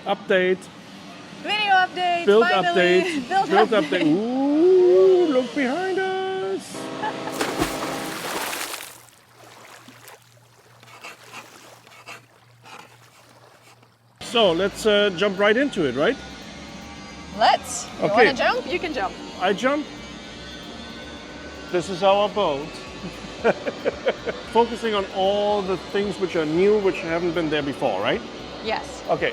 Update. Video update. Build finally. update. Build Build update. update. Ooh, look behind us. So let's jump right into it, right? Let's. You Okay. want to jump? You can jump. I jump. This is our boat. Focusing on all the things which are new, which haven't been there before, right? Yes. Okay,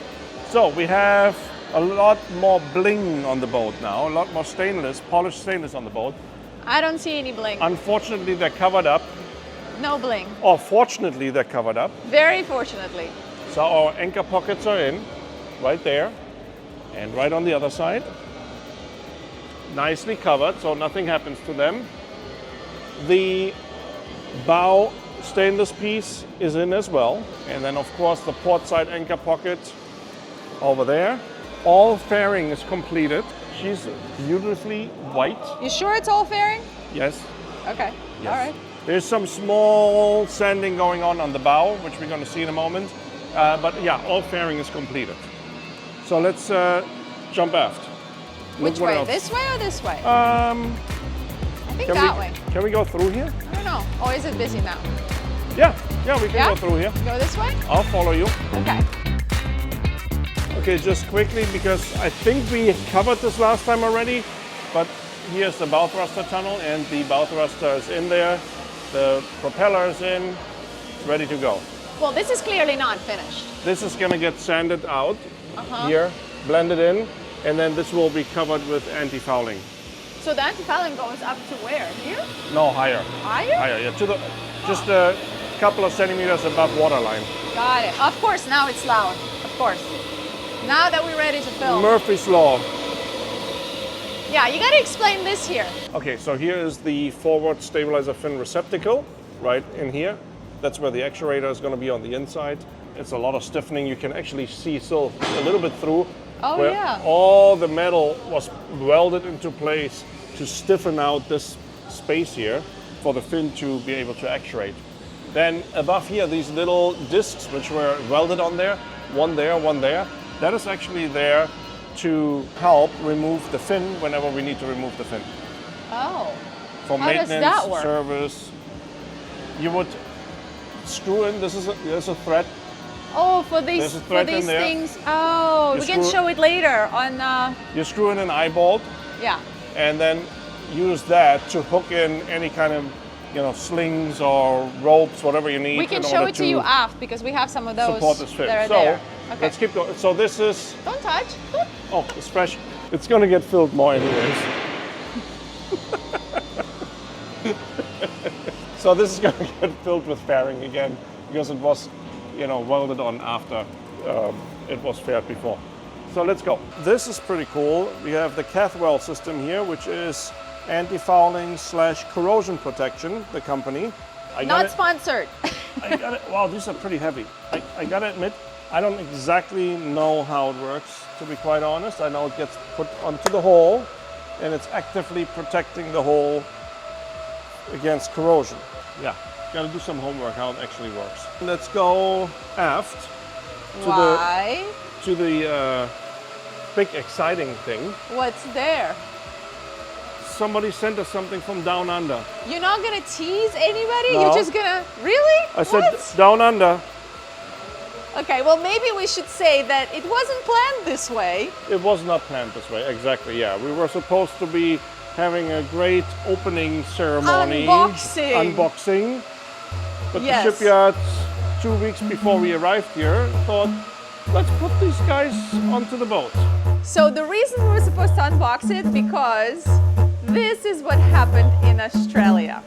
so we have a lot more bling on the boat now, a lot more stainless, polished stainless on the boat. I don't see any bling. Unfortunately, they're covered up, No bling. or fortunately, they're covered up. Very fortunately. So our anchor pockets are in, right there, and right on the other side. Nicely covered, so nothing happens to them. The bow stainless piece is in as well. And then of course the port side anchor pocket over there. All fairing is completed. She's beautifully white. You sure it's all fairing? Yes. Okay. Yes. All right. There's some small sanding going on the bow, which we're going to see in a moment. But yeah, all fairing is completed. So let's jump aft. Look Which what way? else. This way or this way? I I think that way. Can we go through here? I don't know. Or is it busy now? Yeah, we can Yeah? go through here. Go this way? I'll follow you. Okay. Okay, just quickly, because I think we covered this last time already, but here's the bow thruster tunnel, and the bow thruster is in there. The propeller is in, it's ready to go. Well, this is clearly not finished. This is gonna get sanded out Uh-huh. here, blended in, and then this will be covered with anti-fouling. So the anti-fouling goes up to where? Here? No, higher. Higher? Higher, yeah, to the, just a couple of centimeters above waterline. Got it. Of course, now it's loud. Of course. Now that we're ready to film. Murphy's Law. Yeah, you gotta explain this here. Okay, so here is the forward stabilizer fin receptacle, right in here. That's where the actuator is going to be on the inside. It's a lot of stiffening. You can actually see still a little bit through. Oh, where yeah. all the metal was welded into place to stiffen out this space here for the fin to be able to actuate. Then above here, these little discs which were welded on there, one there, that is actually there to help remove the fin whenever we need to remove the fin. Oh. For How does maintenance, that work? service, you would screw in, there's a thread. Oh, for There's these a thread in there. things. Oh, You we can screw- show it later on. You screw in an eye bolt Yeah. and then use that to hook in any kind of, slings or ropes, whatever you need. We can in show order it to you aft because we have some of those support this fin. that are So there. Okay. let's keep going. So this is, Don't touch. oh, it's fresh. It's gonna get filled more anyways. So this is gonna get filled with fairing again because it was, welded on after it was faired before. So let's go. This is pretty cool. We have the Cathwell system here, which is anti-fouling / corrosion protection, the company. Not sponsored. I got it. Wow, these are pretty heavy. I gotta admit, I don't exactly know how it works, to be quite honest. I know it gets put onto the hull and it's actively protecting the hull against corrosion. Yeah, gotta do some homework how it actually works. Let's go aft Why? to the big exciting thing. What's there? Somebody sent us something from down under. You're not gonna tease anybody? No. You're just gonna really? I said What? down under. Okay, well maybe we should say that it wasn't planned this way. It was not planned this way, exactly, yeah. We were supposed to be having a great opening ceremony. Unboxing. But Yes. the shipyard, 2 weeks before we arrived here, thought, let's put these guys onto the boat. So the reason we were supposed to unbox it because this is what happened in Australia.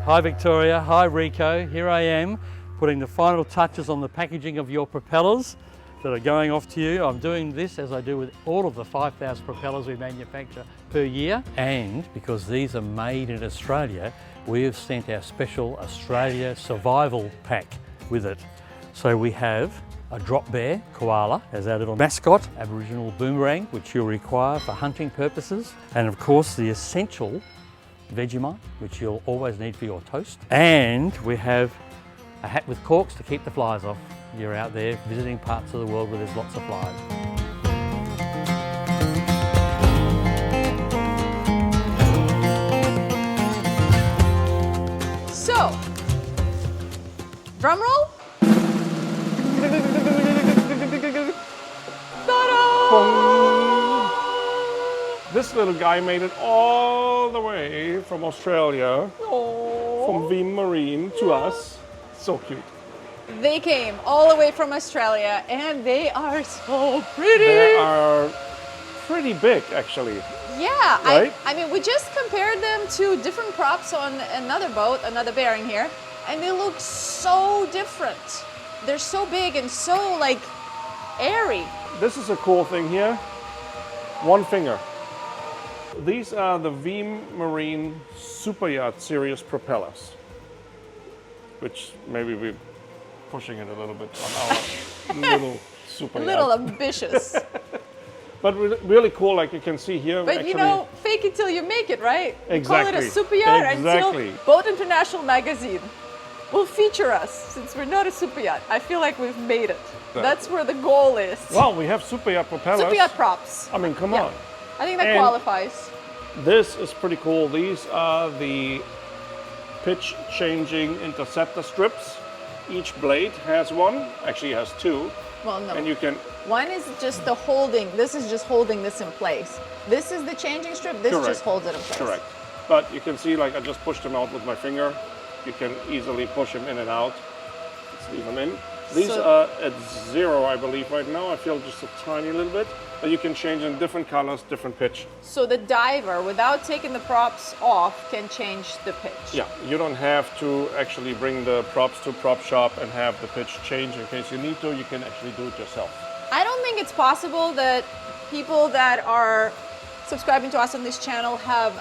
Hi Victoria, hi Rico. Here I am putting the final touches on the packaging of your propellers that are going off to you. I'm doing this as I do with all of the 5,000 propellers we manufacture per year. And because these are made in Australia, we have sent our special Australia Survival Pack with it. So we have a drop bear koala as our little mascot, Aboriginal boomerang, which you'll require for hunting purposes, and of course the essential Vegemite, which you'll always need for your toast. And we have a hat with corks to keep the flies off. You're out there visiting parts of the world where there's lots of flies. So, drum roll. This little guy made it all the way from Australia, from Veeam Marine to us. So cute. They came all the way from Australia and they are so pretty. They are pretty big, actually. Yeah, Right? I mean, we just compared them to different props on another boat, another bearing here, and they look so different. They're so big and so like airy. This is a cool thing here. One finger. These are the Veeam Marine Super Yacht Series propellers, which maybe we're pushing it a little bit on our little super A yacht. little ambitious. But really cool, like you can see here. But actually, you know, fake it till you make it, right? We call it a Exactly. super yacht Exactly. until Boat International magazine will feature us. Since we're not a super yacht, I feel like we've made it. That's where the goal is. Well, we have super yacht propellers. Super yacht props. I mean, come Yeah. on. I think that And- qualifies. This is pretty cool. These are the pitch changing interceptor strips. Each blade has one, actually has two, Well, no. and you can, One is just the holding. This is just holding this in place. This is the changing strip. This Correct. just holds it in place. correct. But you can see, like I just pushed them out with my finger. You can easily push them in and out. Let's leave them in. These So- are at 0, I believe, right now. I feel just a tiny little bit. But you can change in different colors, different pitch. So the diver, without taking the props off, can change the pitch. Yeah, you don't have to actually bring the props to prop shop and have the pitch change in case you need to. You can actually do it yourself. I don't think it's possible that people that are subscribing to us on this channel have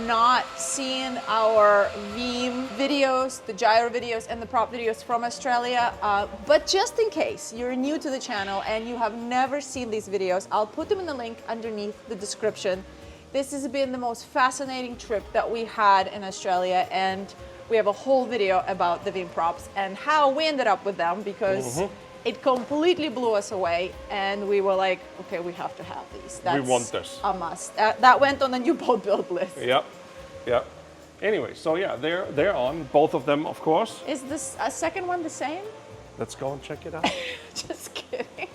not seen our Veeam videos, the gyro videos and the prop videos from Australia. But just in case you're new to the channel and you have never seen these videos, I'll put them in the link underneath the description. This has been the most fascinating trip that we had in Australia, and we have a whole video about the Veeam props and how we ended up with them, because it completely blew us away, and we were like, okay, we have to have these. That's want this. a must. That went on the new boat build list. Yep, yep. Anyway, so yeah, they're on, both of them, of course. Is this a second one the same? Let's go and check it out. Just kidding.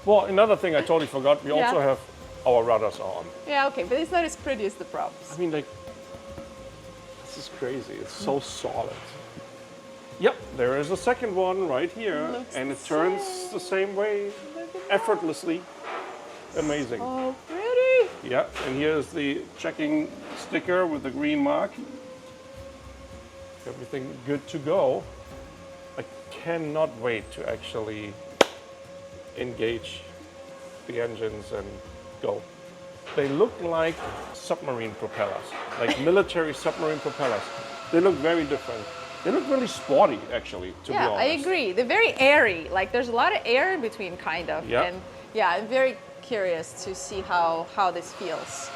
Well, another thing I totally forgot, we Yeah. also have our rudders on. Yeah, okay, but it's not as pretty as the props. I mean, like, this is crazy. It's so solid. Yep, there is a second one right here, Looks and the it turns same. the same way, Look at effortlessly. Amazing. Oh, pretty. Yeah, and here's the checking sticker with the green mark. Everything good to go. I cannot wait to actually engage the engines and go. They look like submarine propellers, like military submarine propellers. They look very different. They look really sporty, actually, to be Yeah, honest. I agree. They're very airy. Like, there's a lot of air in between, kind of. Yeah. And yeah, I'm very curious to see how this feels.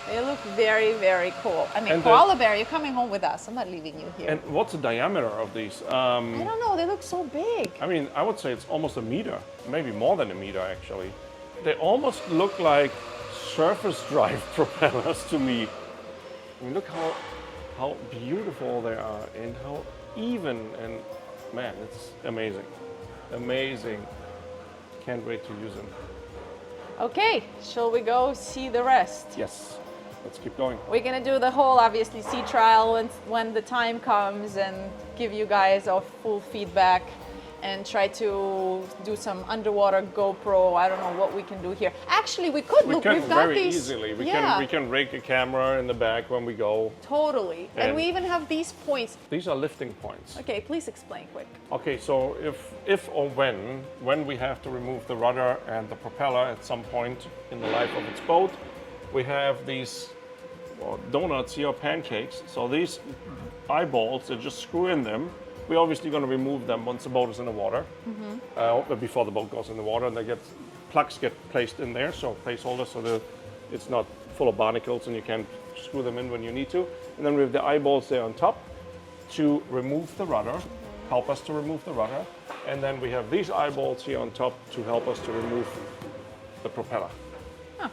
They look very, very cool. I mean, And the- koala bear, you're coming home with us. I'm not leaving you here. And what's the diameter of these? I don't know. They look so big. I mean, I would say it's almost a meter, maybe more than a meter, actually. They almost look like surface drive propellers to me. I mean, look how beautiful they are and how even, and man, it's amazing. Amazing. Can't wait to use them. Okay, shall we go see the rest? Yes, let's keep going. We're gonna do the whole, obviously, sea trial when the time comes, and give you guys our full feedback, and try to do some underwater GoPro. I don't know what we can do here. Actually, we could. We Look, can we've got very these. easily. We yeah, can rig a camera in the back when we go. totally. And And- we even have these points. These are lifting points. Okay, please explain quick. Okay, so if or when we have to remove the rudder and the propeller at some point in the life of its boat, we have these donuts here, pancakes. So these eyeballs, they just screw in them, We're obviously going to remove them once the boat is in the water, before the boat goes in the water, and plugs get placed in there, so placeholders, so it's not full of barnacles and you can screw them in when you need to. And then we have the eyeballs there on top to remove the rudder, help us to remove the rudder. And then we have these eyeballs here on top to help us to remove the propeller. Huh.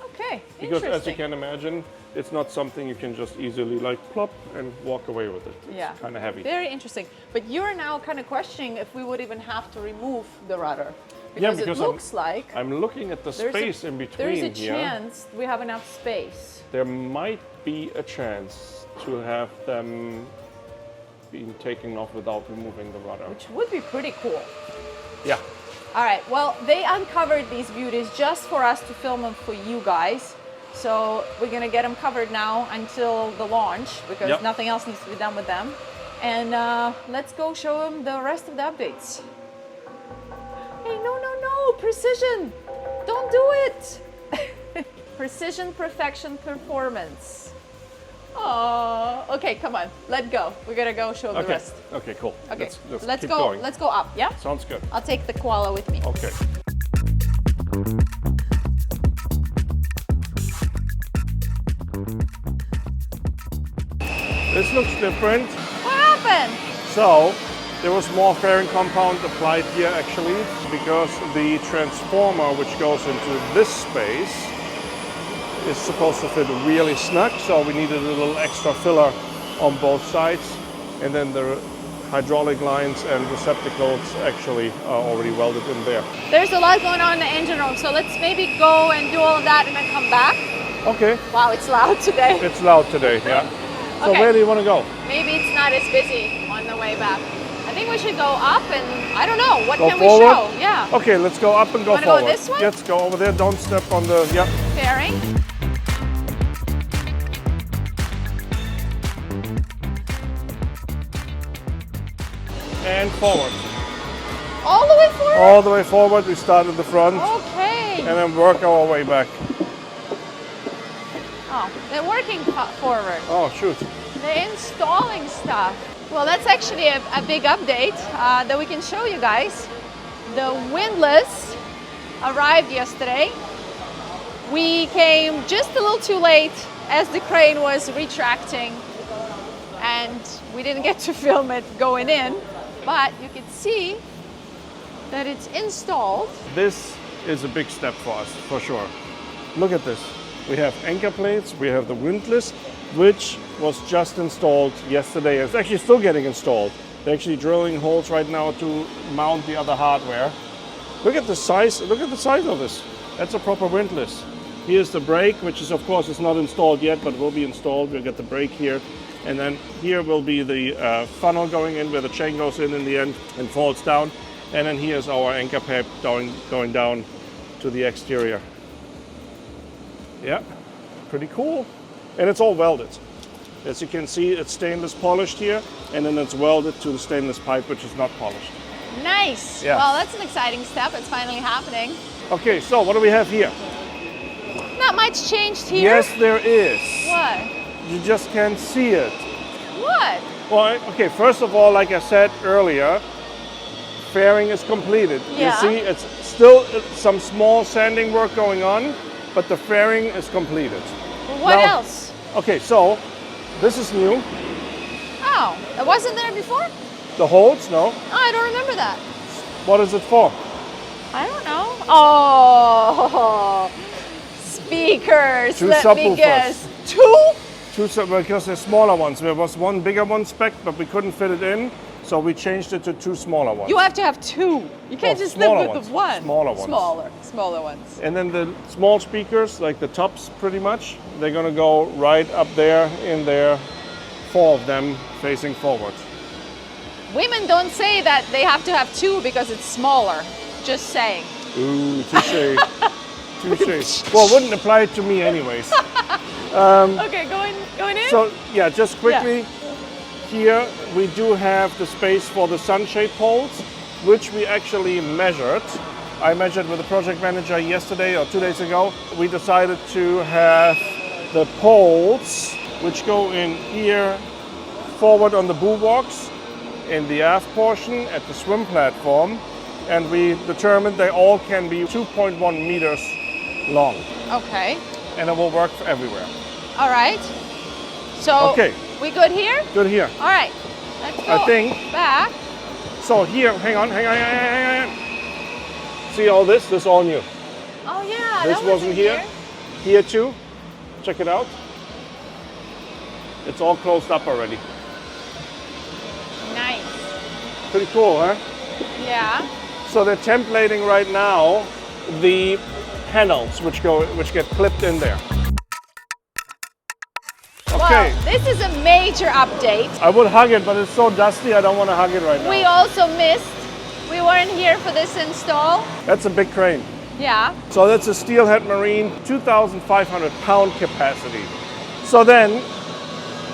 Okay, Because as you interesting. can imagine, it's not something you can just easily like plop and walk away with it. It's Yeah. kind of heavy. Very interesting. But you're now kind of questioning if we would even have to remove the rudder. Yeah, Because because it looks like I'm looking at the space in between there's a here. chance we have enough space. There might be a chance to have them being taken off without removing the rudder. Which would be pretty cool. Yeah. All right, well, they uncovered these beauties just for us to film them for you guys. So we're gonna get them covered now until the launch because Yep. nothing else needs to be done with them. And let's go show them the rest of the updates. Hey, no, Precision, don't do it. Precision, perfection, performance. Oh, okay, come on, let go. We're gonna go show the Okay. rest. Okay, cool. Okay, Let's keep go. going. Let's go up. Yeah. Sounds good. I'll take the koala with me. Okay. This looks different. What happened? So there was more fairing compound applied here actually because the transformer which goes into this space is supposed to fit really snug, so we needed a little extra filler on both sides, and then the hydraulic lines and receptacles actually are already welded in there. There's a lot going on in the engine room, so let's maybe go and do all of that and then come back. Okay, Wow, it's loud today. it's loud today, yeah. So Okay. where do you want to go? Maybe it's not as busy on the way back. I think we should go up and I don't know, what Go can forward? we show? Yeah. Okay, let's go up and go Wanna go forward. this way? Let's go over there, don't step on the, yeah. Fairing. And forward. All the way forward? All the way forward, we start at the front Okay. and then work our way back. Oh, they're working forward. Oh, shoot. They're installing stuff. Well, that's actually a big update that we can show you guys. The windlass arrived yesterday. We came just a little too late as the crane was retracting and we didn't get to film it going in, but you can see that it's installed. This is a big step for us, for sure. Look at this. We have anchor plates, we have the windlass, which was just installed yesterday. It's actually still getting installed. They're actually drilling holes right now to mount the other hardware. Look at the size of this. That's a proper windlass. Here's the brake, which is of course is not installed yet, but will be installed. We'll get the brake here. And then here will be the funnel going in where the chain goes in the end and falls down. And then here's our anchor pipe going down to the exterior. Yeah, pretty cool. And it's all welded. As you can see, it's stainless polished here, and then it's welded to the stainless pipe, which is not polished. Nice. Yeah. Well, that's an exciting step. It's finally happening. Okay, so what do we have here? Not much changed here. Yes, there is. What? You just can't see it. What? Well, okay, first of all, like I said earlier, fairing is completed. Yeah. You see, it's still some small sanding work going on, but the fairing is completed. What Now- else? Okay, so this is new. Oh, it wasn't there before? The holes, no. Oh, I don't remember that. What is it for? I don't know. Oh, speakers. Two Let me subwoofers. guess. Two? Because there's smaller ones. There was one bigger one spec, but we couldn't fit it in, so we changed it to two smaller ones. You have to have two. You can't Oh, just live smaller with ones. the one. Smaller ones. Smaller ones. And then the small speakers, like the tops pretty much, they're gonna go right up there in there, 4 of them facing forward. Women don't say that they have to have two because it's smaller. Just saying. Ooh, touche. Touche. Well, it wouldn't apply to me anyways. Okay, going in? So yeah, just quickly, here we do have the space for the sunshade poles, which we actually measured. I measured with the project manager yesterday or 2 days ago. We decided to have the poles, which go in here forward on the bulwarks, in the aft portion at the swim platform, and we determined they all can be 2.1 meters long, Okay. and it will work for everywhere. All right. So Okay. we good here? Good here. All right. Let's go I think- back. So here, hang on. See all this? This is all new. Oh yeah, This that wasn't here. Here too. Check it out. It's all closed up already. Nice. Pretty cool, huh? Yeah. So they're templating right now the panels which get clipped in there. Okay. Well, this is a major update. I would hug it, but it's so dusty I don't want to hug it right now. We also missed. We weren't here for this install. That's a big crane. Yeah. So that's a Steelhead Marine 2,500 pound capacity. So then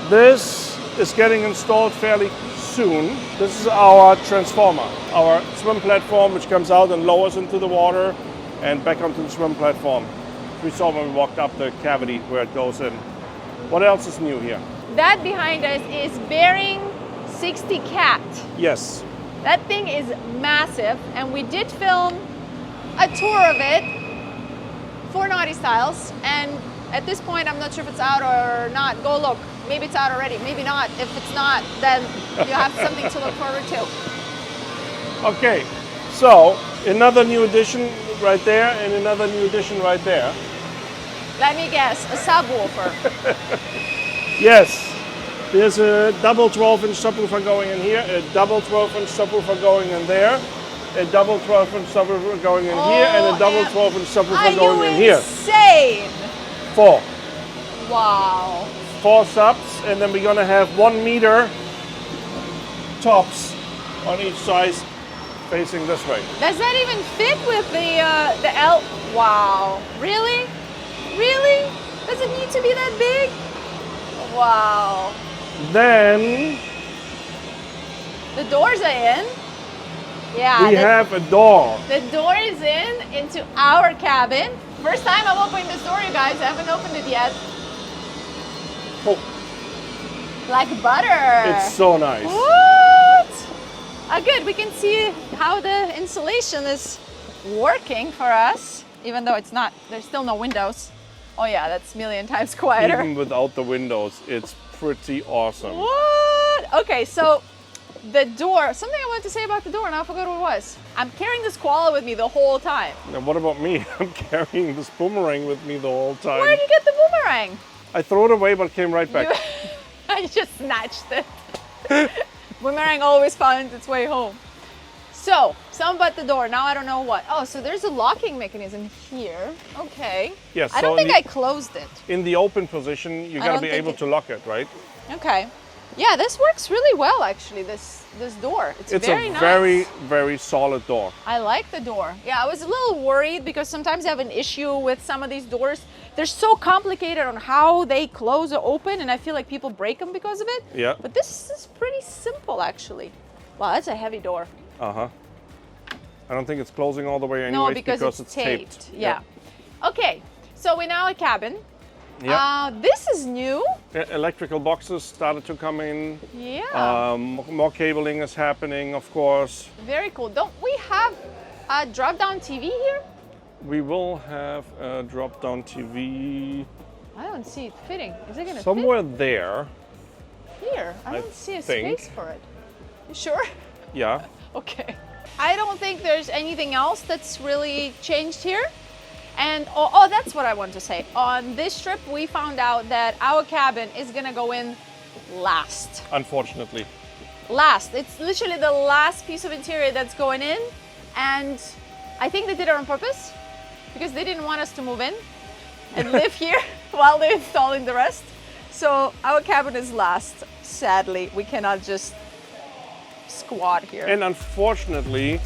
this is getting installed fairly soon. This is our transformer, our swim platform, which comes out and lowers into the water and back onto the swim platform. We saw when we walked up the cavity where it goes in. What else is new here? That behind us is Bering 60 Cat. Yes. That thing is massive, and we did film a tour of it for Naughty Styles. And at this point, I'm not sure if it's out or not. Go look. Maybe it's out already. Maybe not. If it's not, then you have something to look forward to. Okay. So another new addition right there and another new addition right there. Let me guess, a subwoofer. Yes. There's a double 12-inch subwoofer going in here, a double 12-inch subwoofer going in there, a double 12-inch subwoofer going in here, and a double 12-inch subwoofer going in here. Insane! 4. Wow. 4 subs, and then we're gonna have 1 meter tops on each side facing this way. Does that even fit with the L? Wow. Really? Really? Does it need to be that big? Wow. Then The doors are in. Yeah. we have a door. The door is into our cabin. First time I'm opening this door, you guys. I haven't opened it yet. Oh, Like butter. it's so nice. What? Good. We can see how the insulation is working for us, even though it's not. There's still no windows. Oh yeah, that's a million times quieter. Even without the windows, it's pretty awesome. What? Okay, so the door. Something I wanted to say about the door, and I forgot what it was. I'm carrying this koala with me the whole time. Now, what about me? I'm carrying this boomerang with me the whole time. Where did you get the boomerang? I threw it away, but it came right back. I just snatched it. Boomerang always finds its way home. So, something about the door. Now I don't know what. Oh, so there's a locking mechanism here. Okay. Yes, I don't so think in I closed it. In the open position, you I gotta don't be think able it- to lock it, right? Okay. Yeah, this works really well actually. This door. It's very a nice. very, very solid door. I like the door. Yeah, I was a little worried because sometimes I have an issue with some of these doors. They're so complicated on how they close or open, and I feel like people break them because of it. Yeah. But this is pretty simple actually. Wow, that's a heavy door. Uh-huh. I don't think it's closing all the way No, anyways because it's taped. Yeah. Okay, so we're now a cabin. Yeah. This is new. Electrical boxes started to come in. Yeah. More cabling is happening, of course. Very cool. Don't we have a drop-down TV here? We will have a drop-down TV I don't see it fitting. Is it gonna somewhere there. fit here? I don't see a think. space for it. You sure? Yeah. Okay. I don't think there's anything else that's really changed here. And oh, that's what I want to say. On this trip, we found out that our cabin is gonna go in last. Unfortunately. Last. It's literally the last piece of interior that's going in. And I think they did it on purpose because they didn't want us to move in and live here while they're installing the rest. So our cabin is last. Sadly, we cannot just squat here. And unfortunately,